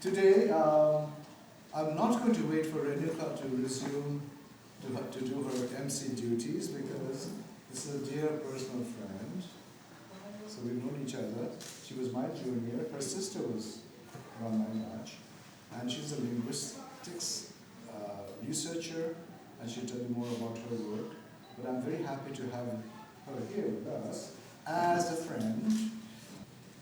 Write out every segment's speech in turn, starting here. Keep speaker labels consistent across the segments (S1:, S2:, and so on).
S1: Today, I'm not going to wait for Renuka to resume to do her MC duties because this is a dear personal friend. So we've known each other. She was my junior. Her sister was around my batch. And she's a linguistics researcher, and she'll tell you more about her work. But I'm very happy to have her here with us as a friend.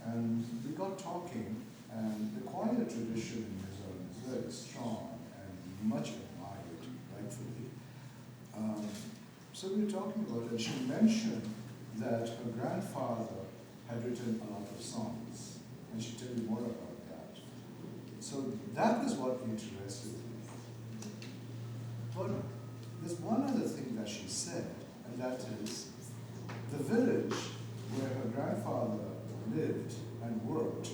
S1: And we got talking, and the choir tradition in Mizoram is very strong and much admired, rightfully. So we were talking about it, and she mentioned that her grandfather had written a lot of songs, and she'll tell you more about that. So that was what interested me. But there's one other thing that she said, and that is the village where her grandfather lived and worked,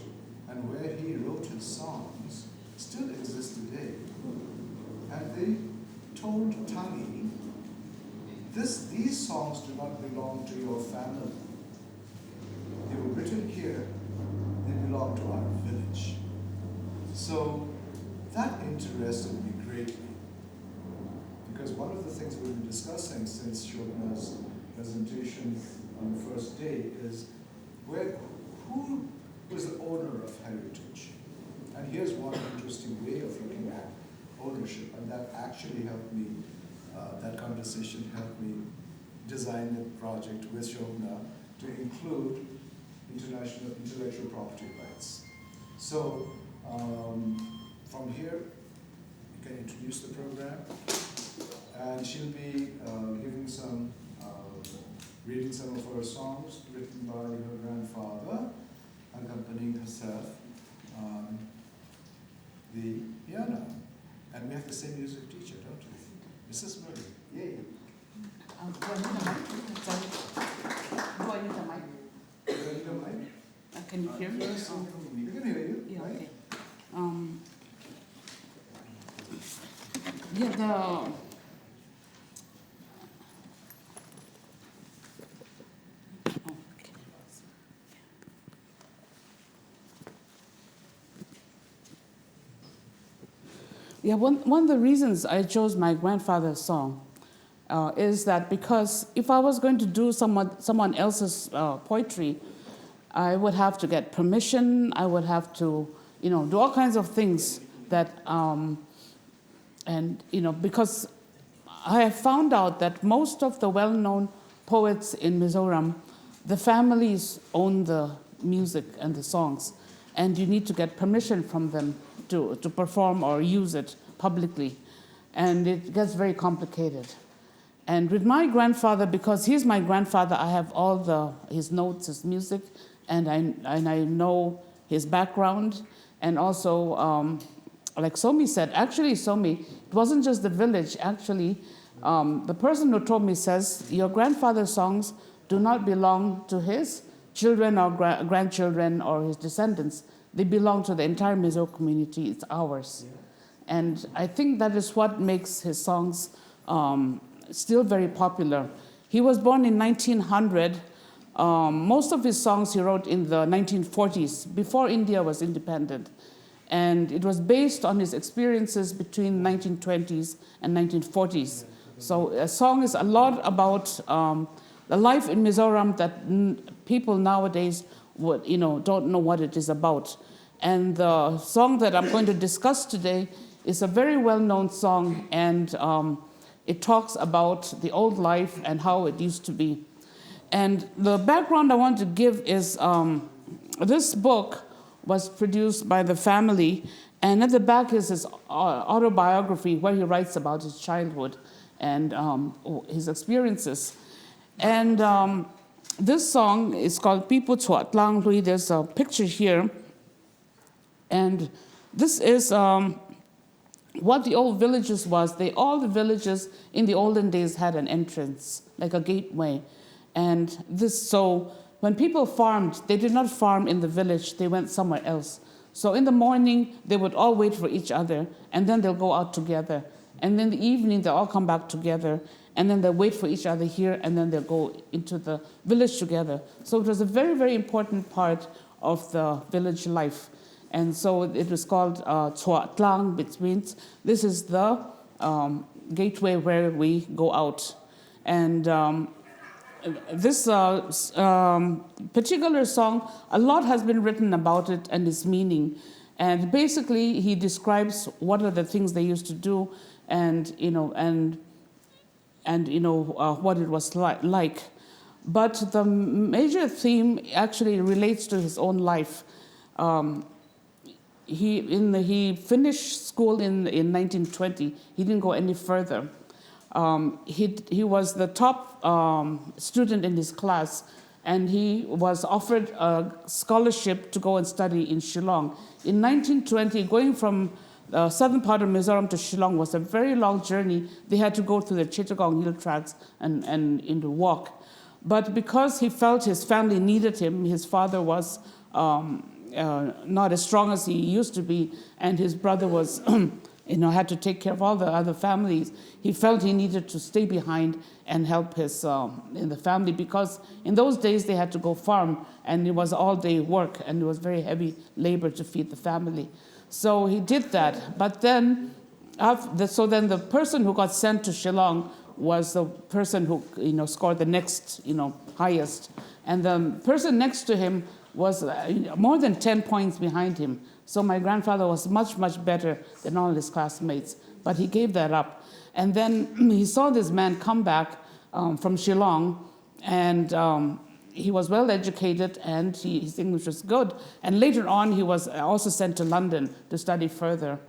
S1: and where he wrote his songs, still exists today. And they told Tangi, these songs do not belong to your family. They were written here, they belong to our village. So that interested me greatly, because one of the things we've been discussing since Shobna's presentation on the first day is who was the owner of heritage? And here's one interesting way of looking at ownership, and that actually helped me, that conversation helped me design the project with Shobna to include international intellectual property rights. So from here, you can introduce the program, and she'll be giving some, reading some of her songs written by her grandfather, accompanying herself on the piano. And we have the same music teacher, don't we? Mrs. Murray. Yay.
S2: Do I need a mic? Do I need a mic?
S1: Do you need a mic?
S2: Can you hear me?
S1: Yes, we can hear you.
S2: Yeah,
S1: right?
S2: okay. Yeah, one of the reasons I chose my grandfather's song is that because if I was going to do someone else's poetry, I would have to get permission. I would have to, do all kinds of things that, because I have found out that most of the well-known poets in Mizoram, the families own the music and the songs, and you need to get permission from them to perform or use it publicly. And it gets very complicated. And with my grandfather, because he's my grandfather, I have all his notes, his music, and I know his background. And also, like Somi said, actually, Somi, it wasn't just the village. Actually, the person who told me says, your grandfather's songs do not belong to his children or grandchildren or his descendants. They belong to the entire Mizo community. It's ours. Yeah. And I think that is what makes his songs still very popular. He was born in 1900. Most of his songs he wrote in the 1940s, before India was independent. And it was based on his experiences between 1920s and 1940s. So a song is a lot about the life in Mizoram that people nowadays don't know what it is about. And the song that I'm going to discuss today is a very well-known song, and it talks about the old life and how it used to be. And the background I want to give is this book was produced by the family, and at the back is his autobiography where he writes about his childhood and his experiences. And this song is called Pipu Chuat Lang Lui. There's a picture here. And this is what the old villages was. All the villages in the olden days had an entrance, like a gateway. And so when people farmed, they did not farm in the village, they went somewhere else. So in the morning, they would all wait for each other, and then they'll go out together. And then in the evening, they'll all come back together, and then they'll wait for each other here, and then they'll go into the village together. So it was a very, very important part of the village life. And so it was called Chua Tlang, which means this is the gateway where we go out. And this particular song, a lot has been written about it and its meaning. And basically, he describes what are the things they used to do, and what it was like. But the major theme actually relates to his own life. He finished school in 1920. He didn't go any further. He was the top student in his class, and he was offered a scholarship to go and study in Shillong. In 1920, going from the southern part of Mizoram to Shillong was a very long journey. They had to go through the Chittagong hill tracts and into walk. But because he felt his family needed him, his father was not as strong as he used to be, and his brother was, had to take care of all the other families. He felt he needed to stay behind and help his in the family, because in those days they had to go farm, and it was all-day work, and it was very heavy labor to feed the family. So he did that. But then, then the person who got sent to Shillong was the person who scored the next highest, and the person next to him was more than 10 points behind him. So my grandfather was much, much better than all his classmates, but he gave that up. And then he saw this man come back from Shillong, and he was well educated, and his English was good. And later on, he was also sent to London to study further.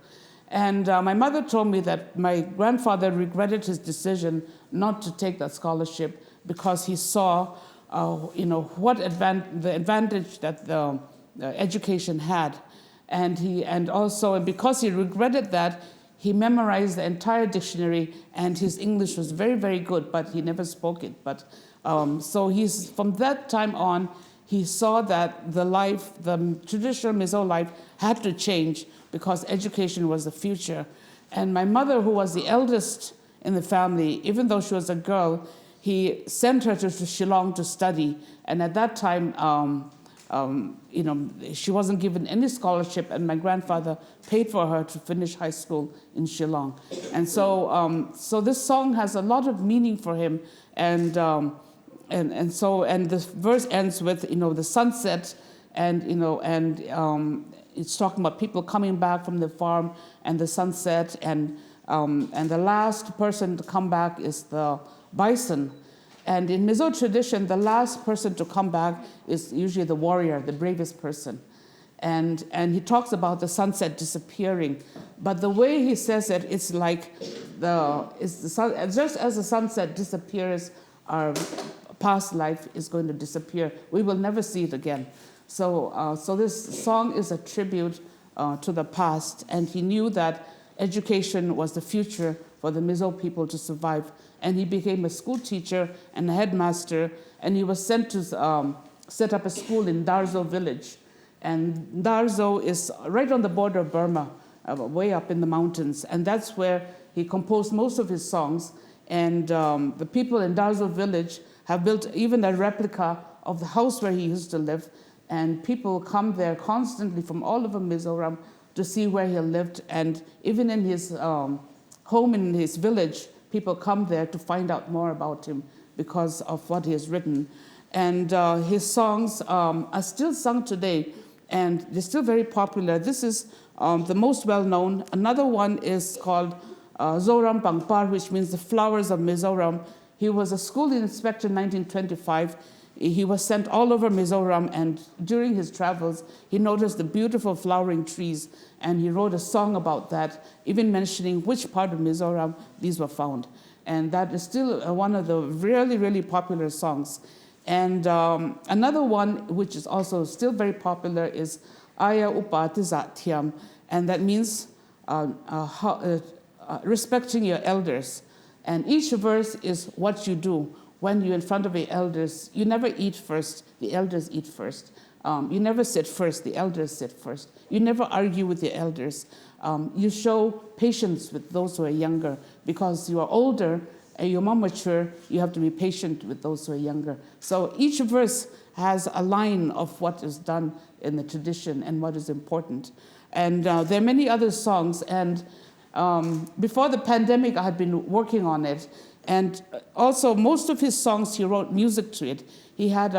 S2: And my mother told me that my grandfather regretted his decision not to take that scholarship because he saw, the advantage that the education had, and also because he regretted that, he memorized the entire dictionary, and his English was very, very good, but he never spoke it. But so from that time on, he saw that the traditional Mizo life had to change because education was the future. And my mother, who was the eldest in the family, even though she was a girl, he sent her to Shillong to study. And at that time, she wasn't given any scholarship, and my grandfather paid for her to finish high school in Shillong. And so this song has a lot of meaning for him. And the verse ends with the sunset, and it's talking about people coming back from the farm and the sunset, and the last person to come back is the bison. And in Mizo tradition, the last person to come back is usually the warrior, the bravest person. And he talks about the sunset disappearing, but the way he says it, it's like just as the sunset disappears, our past life is going to disappear. We will never see it again. So this song is a tribute to the past, and he knew that education was the future for the Mizo people to survive. And he became a school teacher and a headmaster, and he was sent to set up a school in Darzo village. And Darzo is right on the border of Burma, way up in the mountains, and that's where he composed most of his songs. And the people in Darzo village have built even a replica of the house where he used to live, and people come there constantly from all over Mizoram to see where he lived. And even in his home in his village, people come there to find out more about him because of what he has written. And his songs are still sung today, and they're still very popular. This is the most well-known. Another one is called Zoram Pangpar, which means the flowers of Mizoram. He was a school inspector in 1925. He was sent all over Mizoram, and during his travels, he noticed the beautiful flowering trees, and he wrote a song about that, even mentioning which part of Mizoram these were found. And that is still one of the really, really popular songs. And another one, which is also still very popular, is Aya Upati Thiyam, and that means respecting your elders. And each verse is what you do. When you're in front of your elders, you never eat first, the elders eat first. You never sit first, the elders sit first. You never argue with your elders. You show patience with those who are younger, because you are older you're more mature, you have to be patient with those who are younger. So each verse has a line of what is done in the tradition and what is important. And there are many other songs. And before the pandemic, I had been working on it. And also, most of his songs, he wrote music to it. He had,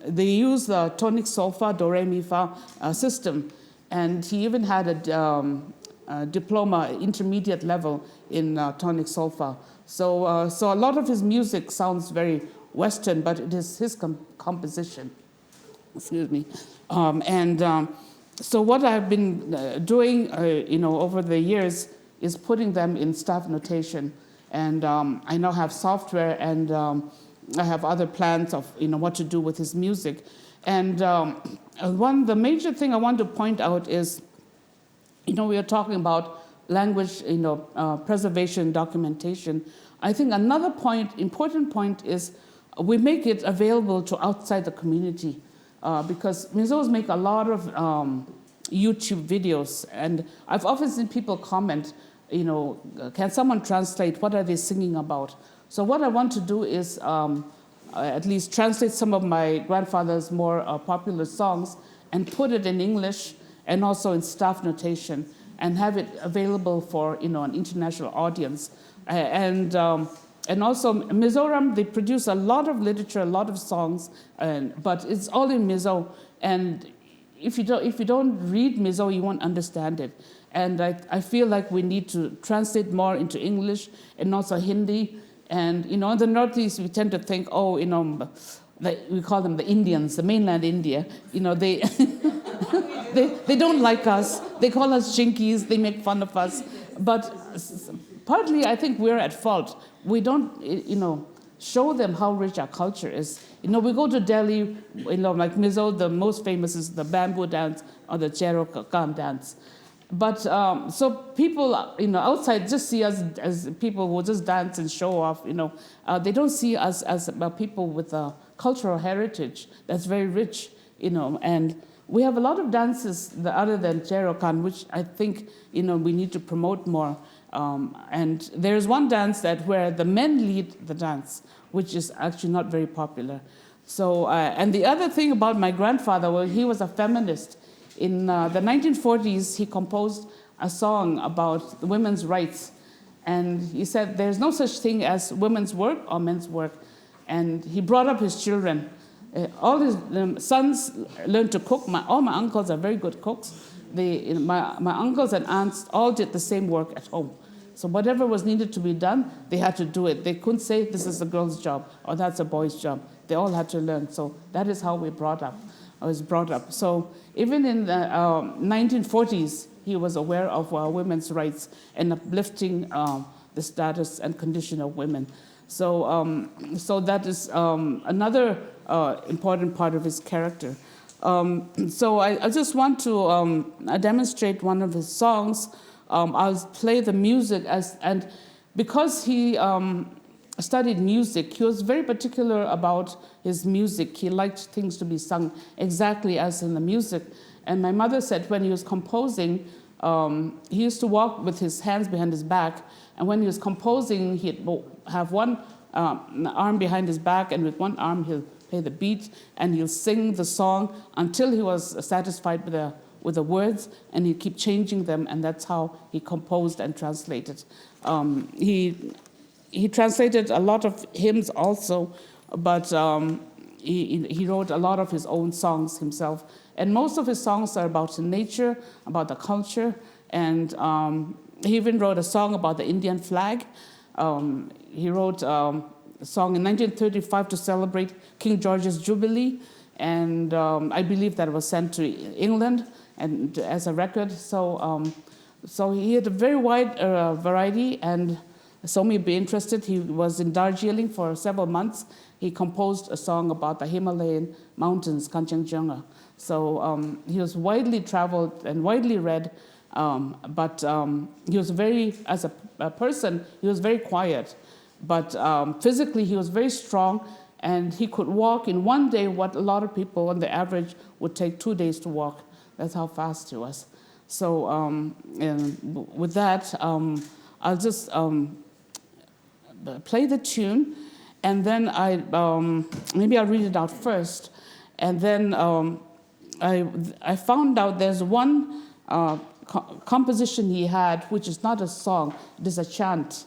S2: they use the tonic solfa, do, re, mi, fa system. And he even had a diploma, intermediate level in tonic solfa. So, so a lot of his music sounds very Western, but it is his composition. Excuse me. So what I've been doing, over the years is putting them in staff notation. And I now have software, and I have other plans of what to do with his music. And the major thing I want to point out is, we are talking about language, preservation, documentation. I think another important point is we make it available to outside the community. Because Mizos make a lot of YouTube videos, and I've often seen people comment, can someone translate, what are they singing about? So what I want to do is at least translate some of my grandfather's more popular songs and put it in English and also in staff notation and have it available for an international audience. And also, Mizoram, they produce a lot of literature, a lot of songs, but it's all in Mizo. And if you don't read Mizo, you won't understand it. And I feel like we need to translate more into English and also Hindi. And in the Northeast, we tend to think, we call them the Indians, the mainland India. They they don't like us. They call us chinkies. They make fun of us. But partly, I think we're at fault. We don't, show them how rich our culture is. We go to Delhi, like Mizo, the most famous is the bamboo dance or the Cherokan dance. But so people, outside just see us as people who just dance and show off. They don't see us as people with a cultural heritage that's very rich. And we have a lot of dances other than Cherokan, which I think we need to promote more. And there's one dance where the men lead the dance, which is actually not very popular. So, and the other thing about my grandfather, well, he was a feminist. In the 1940s, he composed a song about women's rights. And he said, there's no such thing as women's work or men's work. And he brought up his children. All his sons learned to cook. All my uncles are very good cooks. My uncles and aunts all did the same work at home. So whatever was needed to be done, they had to do it. They couldn't say this is a girl's job or that's a boy's job. They all had to learn. So that is how I was brought up. So even in the 1940s, he was aware of women's rights and uplifting the status and condition of women. So, so that is another important part of his character. So I just want to demonstrate one of his songs. I'll play the music and because he studied music, he was very particular about his music. He liked things to be sung exactly as in the music. And my mother said when he was composing, he used to walk with his hands behind his back. And when he was composing, he'd have one arm behind his back, and with one arm he'll play the beat, and he'll sing the song until he was satisfied with the words, and he'd keep changing them, and that's how he composed and translated. He translated a lot of hymns also, but he wrote a lot of his own songs himself. And most of his songs are about nature, about the culture, and he even wrote a song about the Indian flag. He wrote a song in 1935 to celebrate King George's Jubilee, and I believe that was sent to England and as a record. So, so he had a very wide variety, and L.Somi be interested. He was in Darjeeling for several months. He composed a song about the Himalayan mountains, Kanchenjunga. So he was widely traveled and widely read, but he was very, as a person, he was very quiet. But physically, he was very strong, and he could walk in one day what a lot of people on the average would take 2 days to walk. That's how fast he was. So and with that, I'll just play the tune, and then maybe I'll read it out first, and then I found out there's one composition he had, which is not a song, it is a chant.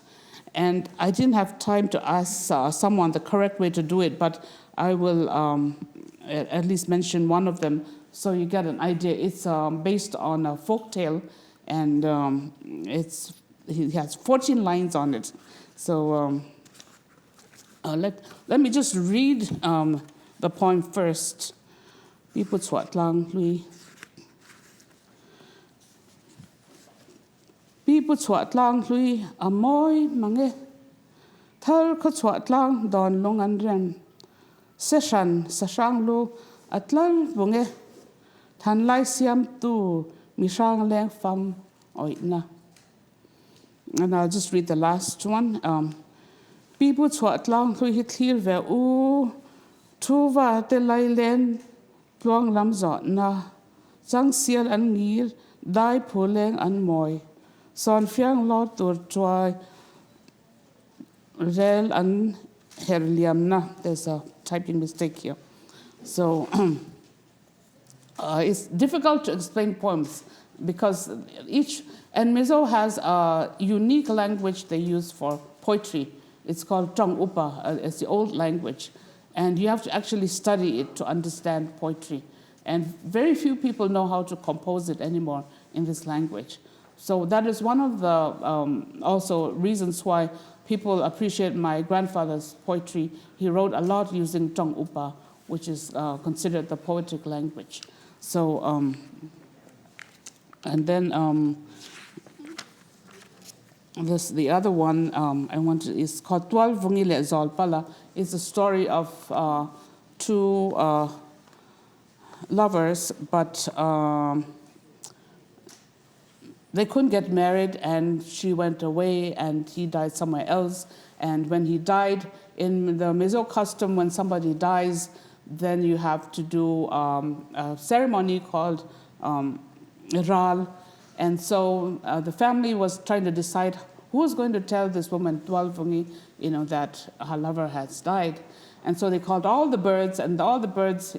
S2: And I didn't have time to ask someone the correct way to do it, but I will at least mention one of them so you get an idea. It's based on a folk tale, and he has 14 lines on it. So let me just read the poem first. People swat lang lui. People swat lang lui a moi mange. Thal ko swat lang don long an ren. Seshan sashang lu atlal bunge. Tan lai siam tu mi shang leng fam oitna. And I'll just read the last one. People swat lang lui hit clear ve u tuva te lai len pluang lam zot na. Zang sial an ngir dai puleng an moi. Son fiang lot tur try rel an herliam na. There's a typing mistake here. So it's difficult to explain poems because and Mizo has a unique language they use for poetry. It's called Tong Upa. It's the old language. And you have to actually study it to understand poetry. And very few people know how to compose it anymore in this language. So that is one of the also reasons why people appreciate my grandfather's poetry. He wrote a lot using Tong Upa, which is considered the poetic language. So, and then the other one is called Tual Vungile Zolpala. It's a story of two lovers, but they couldn't get married, and she went away, and he died somewhere else. And when he died, in the Mizo custom, when somebody dies, then you have to do a ceremony called Ral. And so the family was trying to decide who was going to tell this woman, Tualvungi, that her lover has died. And so they called all the birds, and all the birds,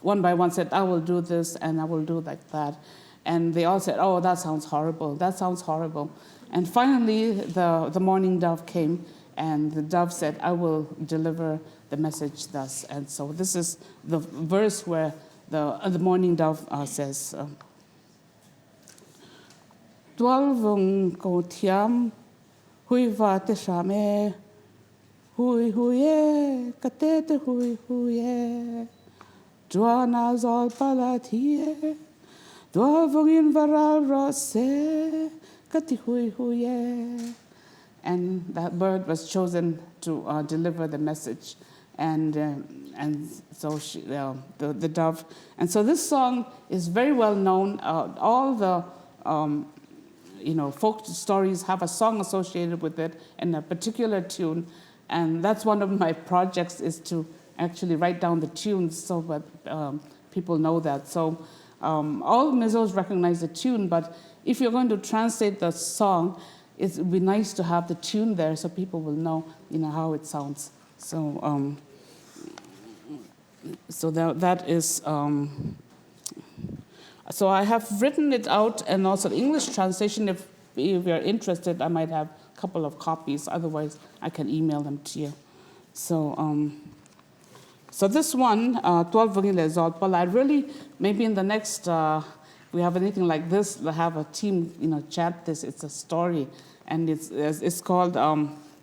S2: one by one said, I will do this, and I will do like that. And they all said, oh, that sounds horrible. That sounds horrible. And finally, the morning dove came, and the dove said, I will deliver the message thus. And so this is the verse where the morning dove says, Dwalvung ko tiam, hui va te shame, hui huye, katete hui huye, Dwana zol palatie, Dwalvungin varal rose, kati hui huye. And that bird was chosen to deliver the message. And so the dove. And so this song is very well known. All the folk stories have a song associated with it and a particular tune. And that's one of my projects, is to actually write down the tunes so that people know that. So all Mizos recognize the tune, but if you're going to translate the song, it would be nice to have the tune there so people will know, how it sounds. So, that is. So I have written it out, and also the English translation. If you're interested, I might have a couple of copies. Otherwise, I can email them to you. So, so this one, 12 Vungile Zolpal, I really, maybe in the next, we have anything like this, we'll have a team, chant this. It's a story, and it's called,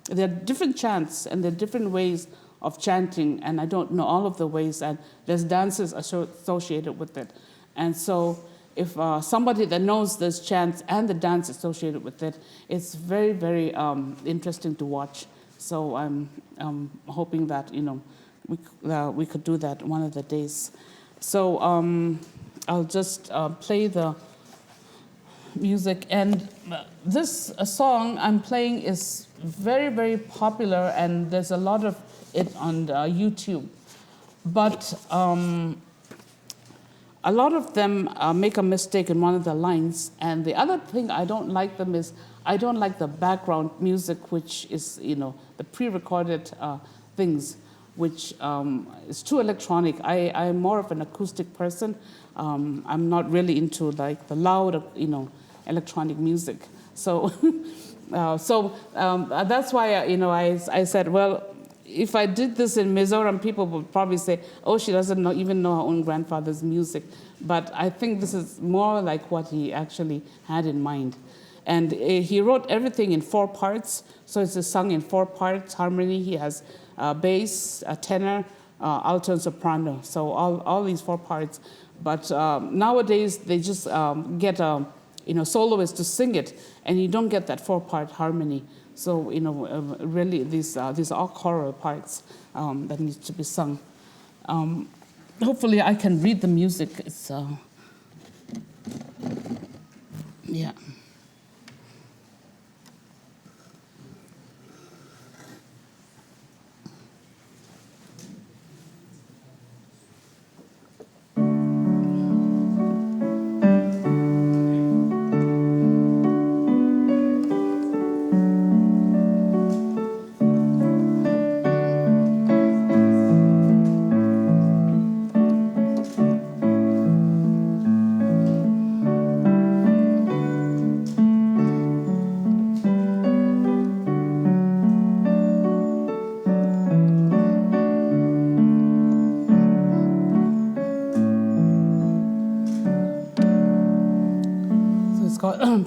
S2: there are different chants, and there are different ways of chanting, and I don't know all of the ways, and there's dances associated with it. And so if somebody that knows this chants and the dance associated with it, it's very, very interesting to watch. So I'm hoping that, we could do that one of the days. So I'll just play the music. And this song I'm playing is very, very popular, and there's a lot of it on YouTube. But a lot of them make a mistake in one of the lines. And the other thing I don't like them is I don't like the background music, which is, the pre-recorded things, which is too electronic. I'm more of an acoustic person. I'm not really into like the loud, electronic music. So, that's why, I said, well, if I did this in Mizoram, people would probably say, oh, she doesn't even know her own grandfather's music. But I think this is more like what he actually had in mind. And he wrote everything in 4 parts. So it's sung in 4 parts, harmony. He has bass, a tenor, alto, and soprano. So all these 4 parts. But nowadays, they just get a soloist to sing it, and you don't get that 4-part harmony. So, really, these are all choral parts that need to be sung. Hopefully, I can read the music. It's, yeah.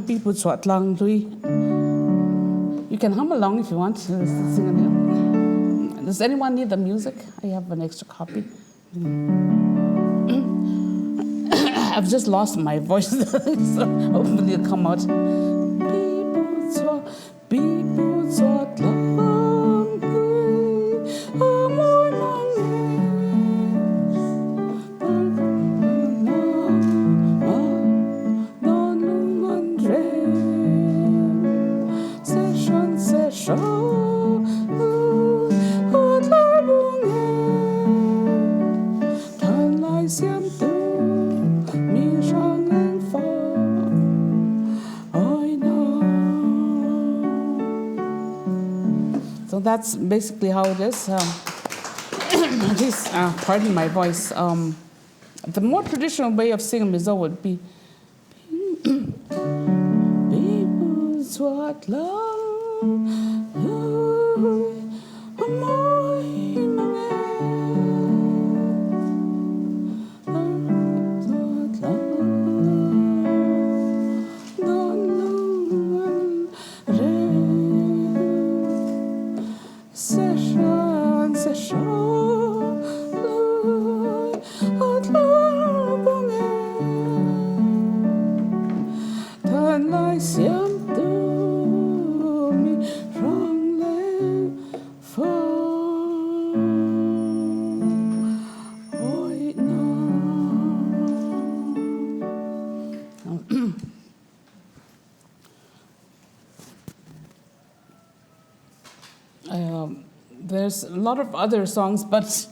S2: People Swat Lang Lui. You can hum along if you want to sing along. Does anyone need the music? I have an extra copy. I've just lost my voice, so hopefully it'll come out. People Swat Lang Lui. So that's basically how it is. Please pardon my voice. The more traditional way of singing Mizo would be Swat Lang Lui, There's a lot of other songs, but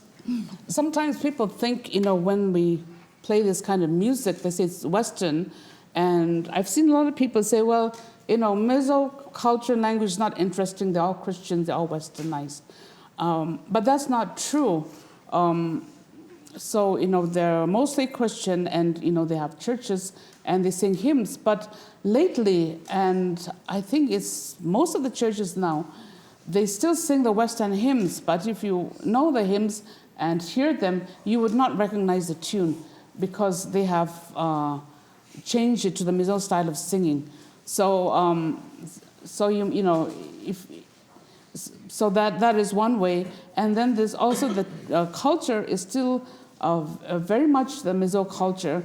S2: sometimes people think, when we play this kind of music, they say it's Western. And I've seen a lot of people say, well, Mizo culture and language is not interesting. They're all Christians. They're all Westernized. But that's not true. So, they're mostly Christian, and, they have churches, and they sing hymns. But lately, and I think it's most of the churches now, they still sing the Western hymns, but if you know the hymns and hear them, you would not recognize the tune because they have changed it to the Mizo style of singing. So, that is one way. And then there's also the culture is still very much the Mizo culture.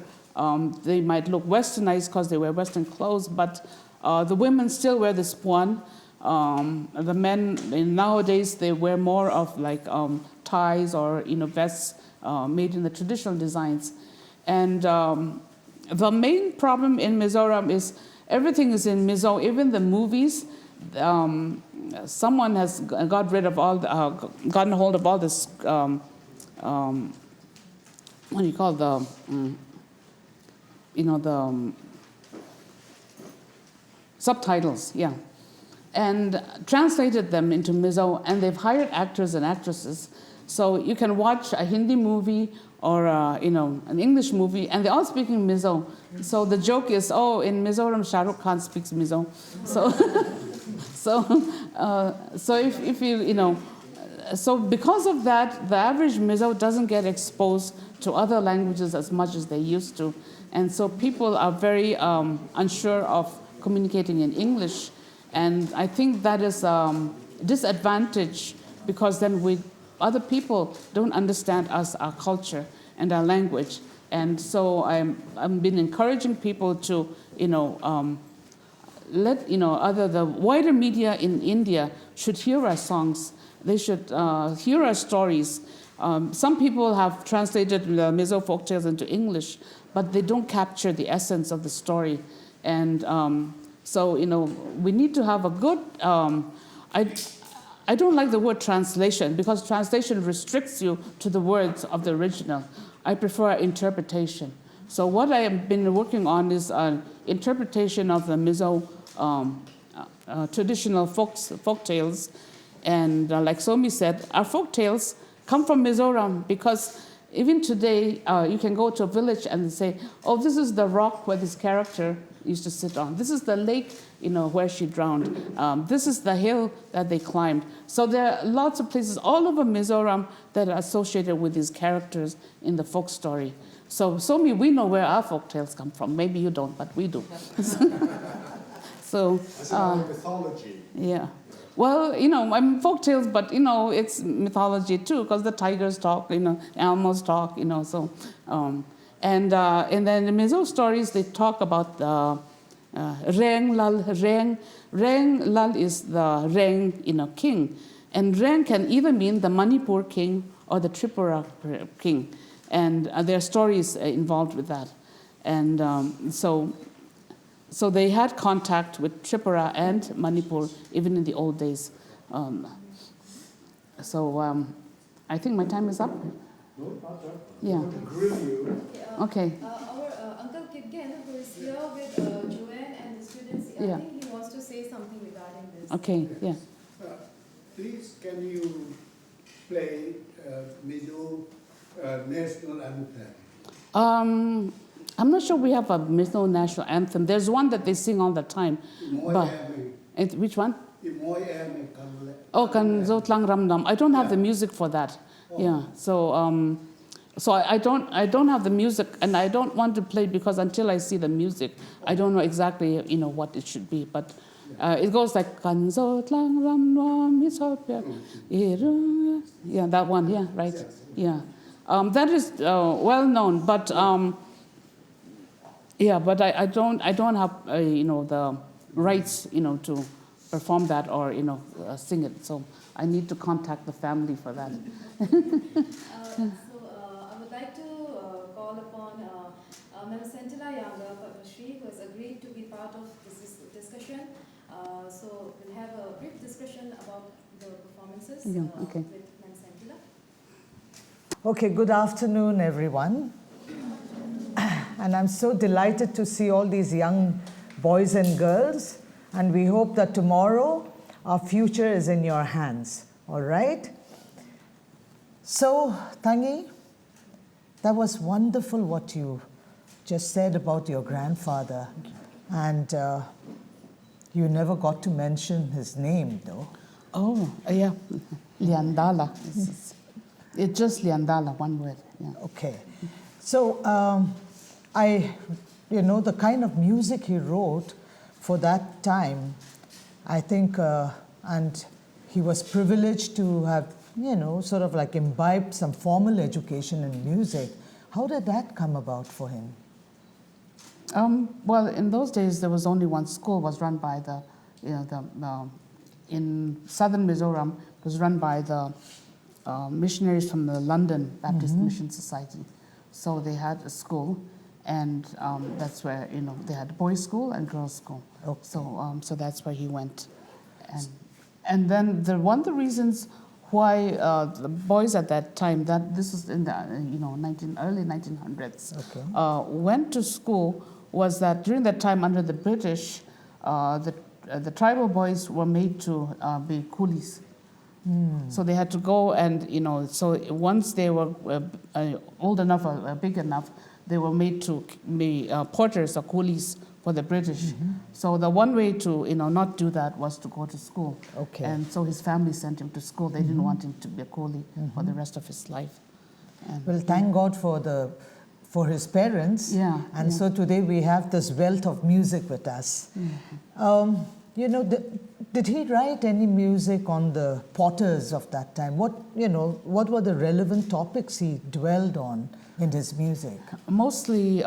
S2: They might look Westernized because they wear Western clothes, but the women still wear the spuan. The men nowadays they wear more of like ties or vests made in the traditional designs, and the main problem in Mizoram is everything is in Mizo. Even the movies, someone has got rid of gotten hold of all this. What do you call the subtitles, yeah, and translated them into Mizo, and they've hired actors and actresses. So you can watch a Hindi movie or an English movie, and they're all speaking Mizo. So the joke is, in Mizoram, Shah Rukh Khan speaks Mizo. So, so if you so because of that, the average Mizo doesn't get exposed to other languages as much as they used to, and so people are very unsure of communicating in English, and I think that is disadvantage because then other people don't understand us, our culture, and our language. And so I've been encouraging people to, the wider media in India should hear our songs. They should hear our stories. Some people have translated the Mizo folktales into English, but they don't capture the essence of the story. And so, we need to have a good, I don't like the word translation because translation restricts you to the words of the original. I prefer interpretation. So what I have been working on is an interpretation of the Mizo traditional folktales. And like Somi said, our folktales come from Mizoram because even today you can go to a village and say, this is the rock where this character used to sit on. This is the lake, where she drowned. This is the hill that they climbed. So there are lots of places all over Mizoram that are associated with these characters in the folk story. So Somi, we know where our folk tales come from. Maybe you don't, but we do. So
S3: it's about mythology.
S2: Yeah. Well, I'm folk tales, but it's mythology too, because the tigers talk, animals talk, so. And then the Mizo stories, they talk about the Reng Lal. Reng Lal is the Reng, king. And Reng can either mean the Manipur king or the Tripura king. And there are stories involved with that. And so they had contact with Tripura and Manipur even in the old days. I think my time is up.
S3: No, not that.
S2: Yeah.
S3: I'm going to grill you.
S2: Okay.
S4: Our Uncle Kidgen, who is here with Joanne and the students,
S2: Yeah.
S4: I think he wants to say something regarding this.
S2: Okay, yeah.
S5: Please, can you play Mizo national anthem?
S2: I'm not sure we have a Mizo national anthem. There's one that they sing all the time. Which one? Kan Zo Tlang Ram Nam. I don't have the music for that. Yeah. So I don't have the music, and I don't want to play because until I see the music, I don't know exactly what it should be. But it goes like Kan Zo Tlang Ram Nam Misopya. Yeah, that one. Yeah, right. Yeah. That is well known, but but I don't have the rights to perform that or sing it. So I need to contact the family for that.
S4: I would like to call upon Ms. Sentila Yanga Padmashri, who has agreed to be part of this discussion. So we'll have a brief discussion about the performances with Ms. Sentila.
S6: Okay, good afternoon, everyone. And I'm so delighted to see all these young boys and girls. And we hope that tomorrow our future is in your hands. All right? So, Tangi, that was wonderful what you just said about your grandfather. And you never got to mention his name, though.
S2: Oh, yeah. Liandala. It's just Liandala, one word. Yeah.
S6: Okay. So, the kind of music he wrote for that time, I think, and he was privileged to have, sort of like imbibed some formal education in music. How did that come about for him?
S2: Well, in those days, there was only one school. Was run by in southern Mizoram. Was run by the missionaries from the London Baptist Mission Society. So they had a school, and that's where they had boys' school and girls' school. Okay. So that's where he went, and then one of the reasons why the boys at that time, that this is in the early 1900s,
S6: Okay.
S2: went to school was that during that time under the British, the tribal boys were made to be coolies. So they had to go and, so once they were old enough or big enough, they were made to be porters or coolies for the British. So the one way to, not do that was to go to school.
S6: Okay.
S2: And so his family sent him to school. They didn't want him to be a coolie for the rest of his life. And,
S6: Well, thank God for his parents.
S2: Yeah,
S6: And
S2: yeah.
S6: so today we have this wealth of music with us. Did he write any music on the potters of that time? What were the relevant topics he dwelled on in his music?
S2: Mostly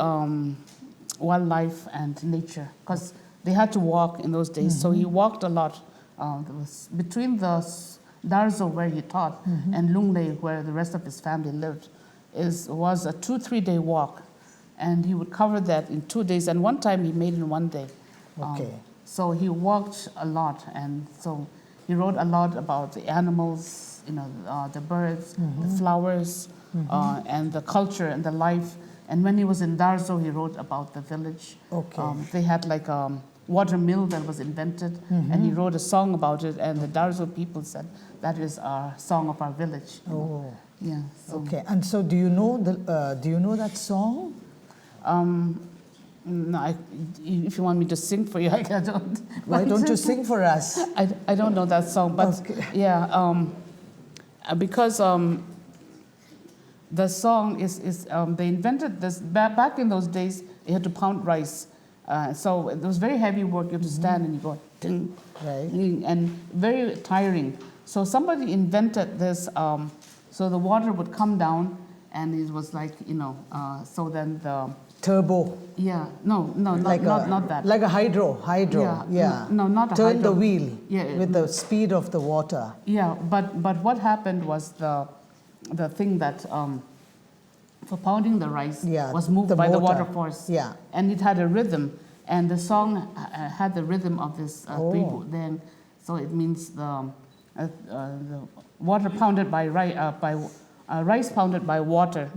S2: wildlife and nature, because they had to walk in those days. So he walked a lot. There was between the Darzo, where he taught, and Lunglei, where the rest of his family lived, was a 2-3 day walk. And he would cover that in 2 days. And one time he made it in 1 day.
S6: Okay.
S2: So he walked a lot. And so he wrote a lot about the animals, the birds, the flowers, and the culture and the life. And when he was in Darzo, he wrote about the village.
S6: Okay.
S2: They had like a water mill that was invented, and he wrote a song about it. And the Darzo people said, that is our song of our village.
S6: Oh.
S2: Yeah. So,
S6: Okay. And so do you know that song?
S2: No, if you want me to sing for you, I don't.
S6: Why don't you sing for us?
S2: I don't know that song, but
S6: Okay.
S2: yeah, because the song is they invented this back in those days. They had to pound rice, so it was very heavy work. You have to stand and you go ding,
S6: Right.
S2: ding, and very tiring. So somebody invented this, so the water would come down, and it was like so then the.
S6: Turbo.
S2: Yeah, no, not that.
S6: Like a hydro.
S2: Yeah. No, not a
S6: Turn
S2: hydro.
S6: the wheel
S2: Yeah,
S6: with the speed of the water.
S2: Yeah, but what happened was the thing that for pounding the rice was moved by the water force.
S6: Yeah.
S2: And it had a rhythm, and the song had the rhythm of this then, so it means the water pounded by rice pounded by water.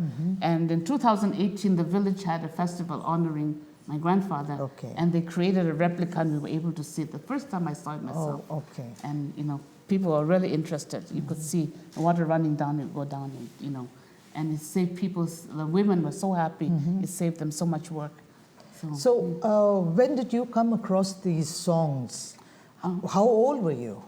S2: And in 2018, the village had a festival honoring my grandfather.
S6: Okay.
S2: And they created a replica, and we were able to see it. The first time I saw it myself.
S6: Oh, okay.
S2: And people were really interested. You could see the water running down, it would go down, and it saved the women were so happy. It saved them so much work.
S6: So when did you come across these songs? How old were you?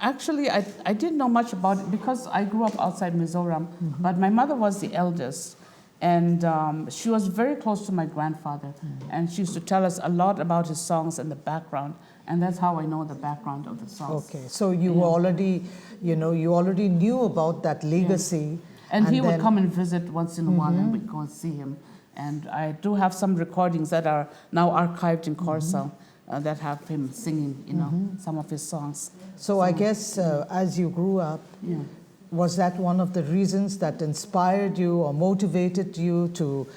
S2: Actually, I didn't know much about it because I grew up outside Mizoram, but my mother was the eldest, and she was very close to my grandfather, and she used to tell us a lot about his songs and the background, and that's how I know the background of the songs.
S6: Okay, so you were already, you already knew about that legacy.
S2: Yeah. And he would come and visit once in a while, and we'd go and see him. And I do have some recordings that are now archived in Corsa. That have him singing, some of his songs.
S6: So I guess as you grew up, was that one of the reasons that inspired you or motivated you to,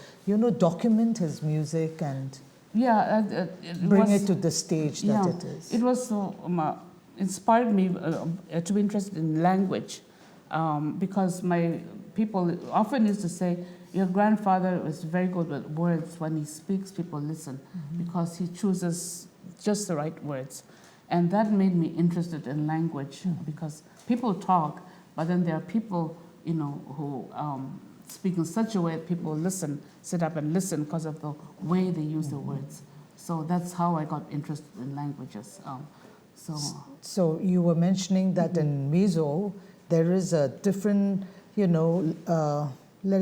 S6: document his music and bring it to the stage that it is?
S2: It was inspired me to be interested in language, because my people often used to say, your grandfather is very good with words. When he speaks, people listen, because he chooses just the right words. And that made me interested in language, because people talk, but then there are people, who speak in such a way that people sit up and listen because of the way they use the words. So that's how I got interested in languages.
S6: So you were mentioning that in Mizo, there is a different,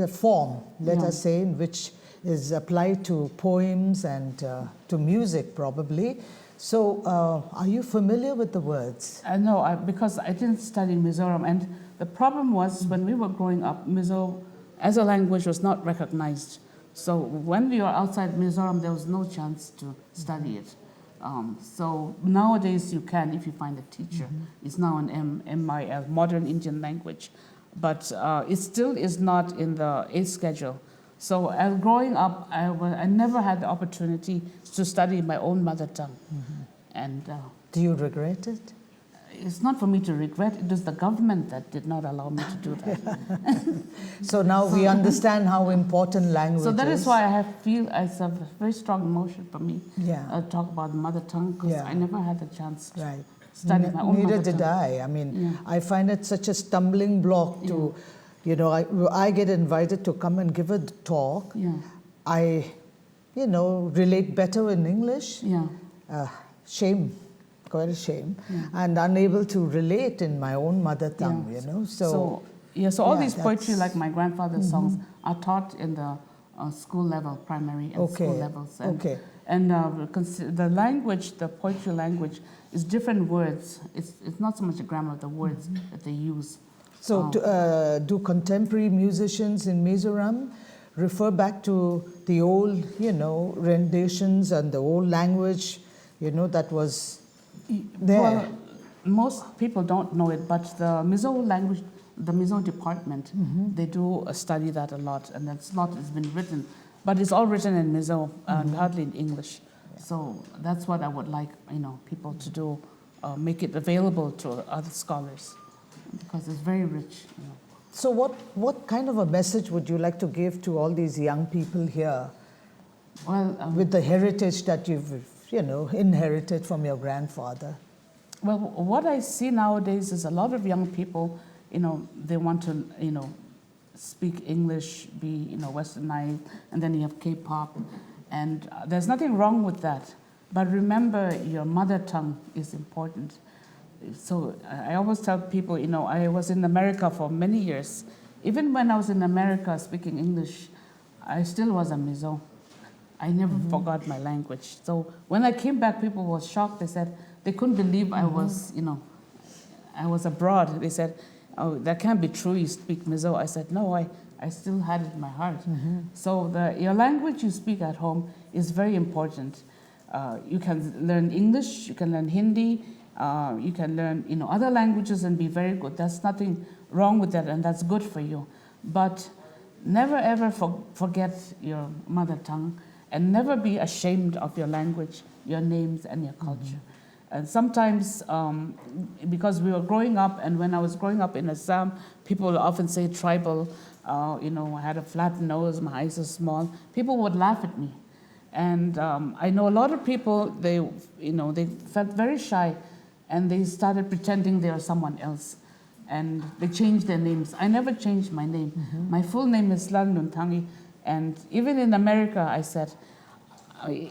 S6: form, let us say, in which is applied to poems and to music, probably. So, are you familiar with the words?
S2: No, because I didn't study Mizoram, and the problem was when we were growing up, Mizo as a language was not recognized. So when we were outside Mizoram, there was no chance to study it. So nowadays you can if you find a teacher. It's now an MIL, modern Indian language, but it still is not in the 8th schedule. So as growing up, I never had the opportunity to study my own mother tongue. And
S6: do you regret it?
S2: it's not for me to regret. It was the government that did not allow me to do that.
S6: So now we understand how important language
S2: So that
S6: is.
S2: is why I feel it's a very strong emotion for me.
S6: Yeah.
S2: Talk about mother tongue, because
S6: Yeah.
S2: I never had the chance to
S6: Right.
S2: study my own
S6: Neither
S2: mother
S6: did
S2: tongue.
S6: I. I mean,
S2: Yeah.
S6: I find it such a stumbling block to, I get invited to come and give a talk.
S2: Yeah,
S6: I, relate better in English.
S2: yeah,
S6: Shame, quite a shame,
S2: Yeah.
S6: and unable to relate in my own mother tongue.
S2: yeah.
S6: So
S2: So all
S6: yeah,
S2: these poetry,
S6: that's-
S2: like my grandfather's songs, are taught in the school level, primary and school levels. And,
S6: Okay.
S2: And the language, the poetry language, is different words. It's not so much the grammar of the words that they use.
S6: So, do contemporary musicians in Mizoram refer back to the old, renditions and the old language, that was there?
S2: Well, most people don't know it, but the Mizo language, the Mizo department, they do study that a lot, and that's lot has been written, but it's all written in Mizo and hardly in English. So that's what I would like, people to do, make it available to other scholars, because it's very rich.
S6: So what kind of a message would you like to give to all these young people here
S2: Well,
S6: with the heritage that you've, inherited from your grandfather?
S2: Well, what I see nowadays is a lot of young people, they want to, speak English, be, westernized, and then you have K-pop, and there's nothing wrong with that. But remember, your mother tongue is important. So I always tell people, I was in America for many years. Even when I was in America speaking English, I still was a Mizo. I never forgot my language. So when I came back, people were shocked. They said they couldn't believe I was, I was abroad. They said, "Oh, that can't be true. You speak Mizo." I said, "No, I still had it in my heart." So your language you speak at home is very important. You can learn English. You can learn Hindi. You can learn, other languages and be very good. There's nothing wrong with that, and that's good for you. But never ever forget your mother tongue, and never be ashamed of your language, your names, and your culture. And sometimes, because we were growing up, and when I was growing up in Assam, people often say tribal, I had a flat nose, my eyes are small. People would laugh at me. And I know a lot of people, they felt very shy, and they started pretending they were someone else. And they changed their names. I never changed my name. My full name is Lan Nunthangi. And even in America, I said,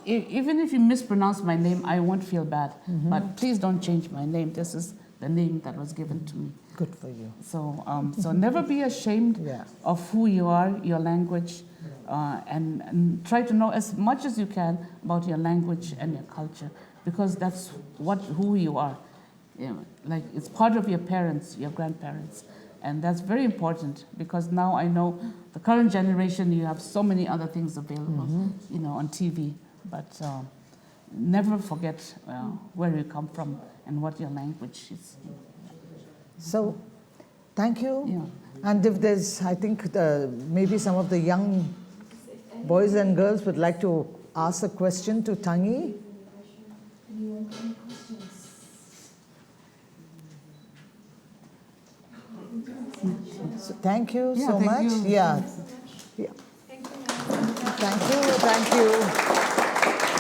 S2: even if you mispronounce my name, I won't feel bad. But please don't change my name. This is the name that was given to me.
S6: Good for you.
S2: So, so never be ashamed of who you are, your language, and try to know as much as you can about your language and your culture, because that's who you are. Like it's part of your parents, your grandparents, and that's very important, because now I know the current generation, you have so many other things available, on TV, but never forget where you come from and what your language is.
S6: So, thank you.
S2: Yeah.
S6: And if there's, I think maybe some of the young boys and girls would like to ask a question to Tangi.
S4: Anyone, any questions?
S6: So thank you
S2: Yeah,
S6: so
S2: thank
S6: much.
S2: you.
S6: Yeah.
S4: Thank you, ma'am.
S6: Thank you. Thank you.